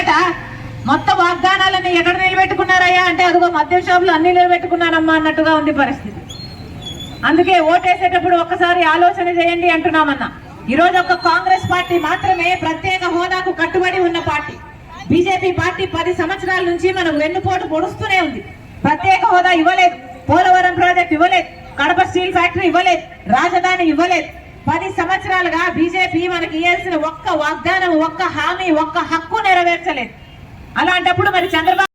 లేదట. మొత్తం వాగ్దానాలన్నీ ఎక్కడ నిలబెట్టుకున్నారయ్యా అంటే అదిగో మద్యం షాపులు అన్ని నిలబెట్టుకున్నానమ్మా అన్నట్టుగా ఉంది పరిస్థితి. అందుకే ఓటేసేటప్పుడు ఒక్కసారి ఆలోచన చేయండి అంటున్నామన్నా. ఈరోజు ఒక కాంగ్రెస్ పార్టీ మాత్రమే ప్రత్యేక హోదాకు కట్టుబడి ఉన్న పార్టీ. బీజేపీ పార్టీ 10 సంవత్సరాల నుంచి మనకు వెన్నుపోటు పొడుస్తూనే ఉంది. ప్రత్యేక హోదా ఇవ్వలేదు, పోలవరం ప్రాజెక్ట్ ఇవ్వలేదు, కడప స్టీల్ ఫ్యాక్టరీ ఇవ్వలేదు, రాజధాని ఇవ్వలేదు. 10 సంవత్సరాలుగా బీజేపీ మనకి ఇవ్వాల్సిన ఒక్క వాగ్దానం, ఒక్క హామీ, ఒక్క హక్కు నెరవేర్చలేదు. అలాంటప్పుడు మరి చంద్రబాబు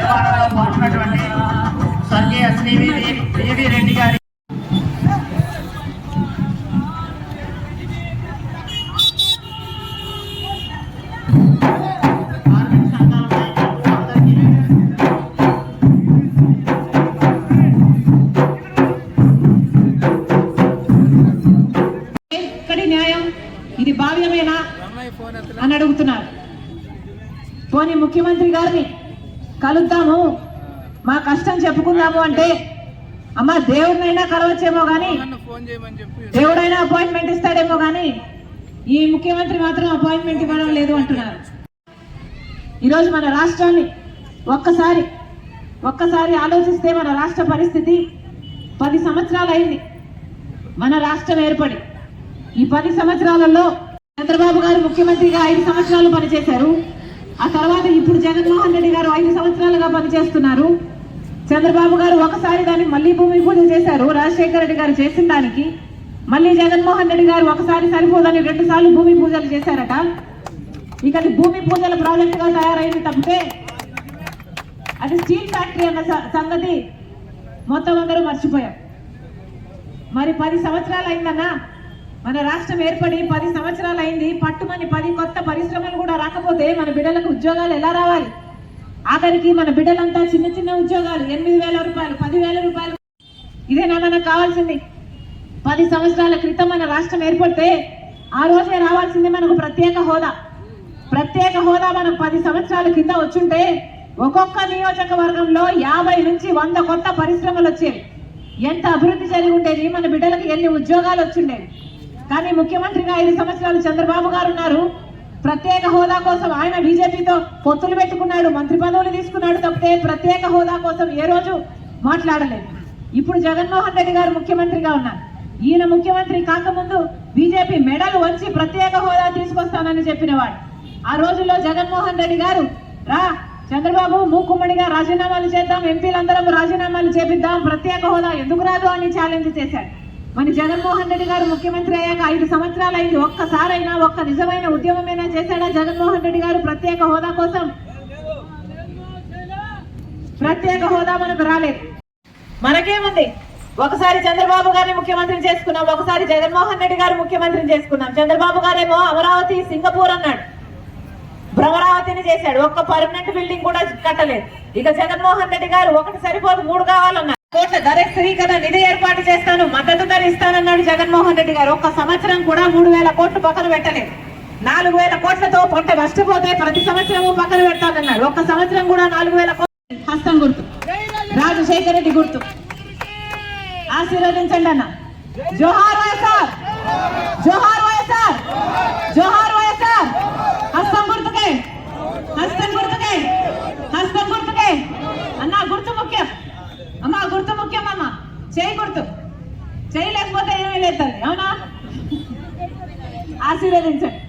నిర్మాణంలో పాల్గొన్నటువంటి స్వర్గీయ శ్రీ పివి రెడ్డి గారి ఎక్కడి న్యాయం, ఇది భావ్యమేనా అని అడుగుతున్నారు. పోనీ ముఖ్యమంత్రి గారిని కలుద్దాము, మా కష్టం చెప్పుకుందాము అంటే అమ్మ దేవుడినైనా కలవచ్చేమో కానీ, దేవుడైనా అపాయింట్మెంట్ ఇస్తాడేమో కానీ ఈ ముఖ్యమంత్రి మాత్రం అపాయింట్మెంట్ ఇవ్వడం లేదు అంటున్నారు. ఈరోజు మన రాష్ట్రాన్ని ఒక్కసారి ఆలోచిస్తే మన రాష్ట్ర పరిస్థితి 10 సంవత్సరాలు అయింది మన రాష్ట్రం ఏర్పడి. ఈ 10 సంవత్సరాలలో చంద్రబాబు గారు ముఖ్యమంత్రిగా 5 సంవత్సరాలు పనిచేశారు. ఆ తర్వాత ఇప్పుడు జగన్మోహన్ రెడ్డి గారు 5 సంవత్సరాలుగా పనిచేస్తున్నారు. చంద్రబాబు గారు ఒకసారి దానికి మళ్ళీ భూమి పూజ చేశారు, రాజశేఖర రెడ్డి గారు చేసిన దానికి. మళ్ళీ జగన్మోహన్ రెడ్డి గారు ఒకసారి సరిపోదని 2 సార్లు భూమి పూజలు చేశారట. ఇక అది భూమి పూజల ప్రాజెక్టుగా తయారైంది తప్పితే అది స్టీల్ ఫ్యాక్టరీ అన్న సంగతి మొత్తం అందరూ మర్చిపోయాం. మరి 10 సంవత్సరాలు అయిందన్నా, మన రాష్ట్రం ఏర్పడి 10 సంవత్సరాలు అయింది. పట్టుమని 10 కొత్త పరిశ్రమలు కూడా రాకపోతే మన బిడ్డలకు ఉద్యోగాలు ఎలా రావాలి? ఆఖరికి మన బిడ్డలంతా చిన్న చిన్న ఉద్యోగాలు, 8,000 రూపాయలు, 10,000 రూపాయలు. ఇదేనా మనకు కావాల్సింది? 10 సంవత్సరాల క్రితం మన రాష్ట్రం ఏర్పడితే ఆ రోజే రావాల్సింది మనకు ప్రత్యేక హోదా. ప్రత్యేక హోదా మనకు 10 సంవత్సరాల కింద వచ్చుంటే ఒక్కొక్క నియోజకవర్గంలో 50 నుంచి 100 కొత్త పరిశ్రమలు వచ్చేవి. ఎంత అభివృద్ధి జరిగి ఉండేది, మన బిడ్డలకు ఎన్ని ఉద్యోగాలు వచ్చిండేవి. కానీ ముఖ్యమంత్రిగా 5 సంవత్సరాలు చంద్రబాబు గారు ఉన్నారు. ప్రత్యేక హోదా కోసం ఆయన బీజేపీతో పొత్తులు పెట్టుకున్నాడు, మంత్రి పదవులు తీసుకున్నాడు తప్పితే ప్రత్యేక హోదా కోసం ఏ రోజు మాట్లాడలేదు. ఇప్పుడు జగన్మోహన్ రెడ్డి గారు ముఖ్యమంత్రిగా ఉన్నారు. ఈయన ముఖ్యమంత్రి కాకముందు బీజేపీ మెడలు వంచి ప్రత్యేక హోదా తీసుకొస్తానని చెప్పినవాడు. ఆ రోజుల్లో జగన్మోహన్ రెడ్డి గారు రా చంద్రబాబు మూకుమ్మడిగా రాజీనామాలు చేద్దాం, ఎంపీలందరం రాజీనామాలు చేపిద్దాం, ప్రత్యేక హోదా ఎందుకు రాదు అని ఛాలెంజ్ చేశాడు. మన జగన్మోహన్ రెడ్డి గారు ముఖ్యమంత్రి అయ్యాక 5 సంవత్సరాలు అయింది. ఒక్కసారైనా ఒక్క నిజమైన ఉద్యమమైనా చేశాడా జగన్మోహన్ రెడ్డి గారు ప్రత్యేక హోదా కోసం? ప్రత్యేక హోదా మనకు రాలేదు. మనకేముంది, ఒకసారి చంద్రబాబు గారిని ముఖ్యమంత్రిని చేసుకున్నాం, ఒకసారి జగన్మోహన్ రెడ్డి గారు ముఖ్యమంత్రిని చేసుకున్నాం. చంద్రబాబు గారేమో అమరావతి సింగపూర్ అన్నాడు, భ్రమరావతిని చేశాడు, ఒక్క పర్మనెంట్ బిల్డింగ్ కూడా కట్టలేదు. ఇక జగన్మోహన్ రెడ్డి గారు ఒకటి సరిపోదు 3 కావాలన్నారు. కోట్ల ధర స్థిరీకరణ నిధి ఏర్పాటు చేస్తాను, మద్దతు ధర ఇస్తానన్నాడు జగన్మోహన్ రెడ్డి గారు. ఒక్క సంవత్సరం కూడా 3,000 కోట్లు పక్కన పెట్టలేదు. 4,000 కోట్లతో పంట నష్టపోతే ప్రతి సంవత్సరము పక్కన పెడతానన్నాడు. ఒక్క సంవత్సరం కూడా 4,000 కోట్లు. హస్తం గుర్తు, రాజశేఖర రెడ్డి గుర్తు, ఆశీర్వదించండి అన్న. జోహార్ వైఎస్ఆర్, జోహార్ వైఎస్ఆర్, జోహార్ వైఎస్ఆర్. హస్తం గుర్తుకే, హస్తం గుర్తుకే, హస్తం గుర్తుకే అన్న. గుర్తు ముఖ్యం అమ్మా, గుర్తు ముఖ్యం అమ్మ. చేయి గుర్తు, చేయి లేకపోతే ఏమీ లేదు. అవునా? ఆశీర్వదించండి.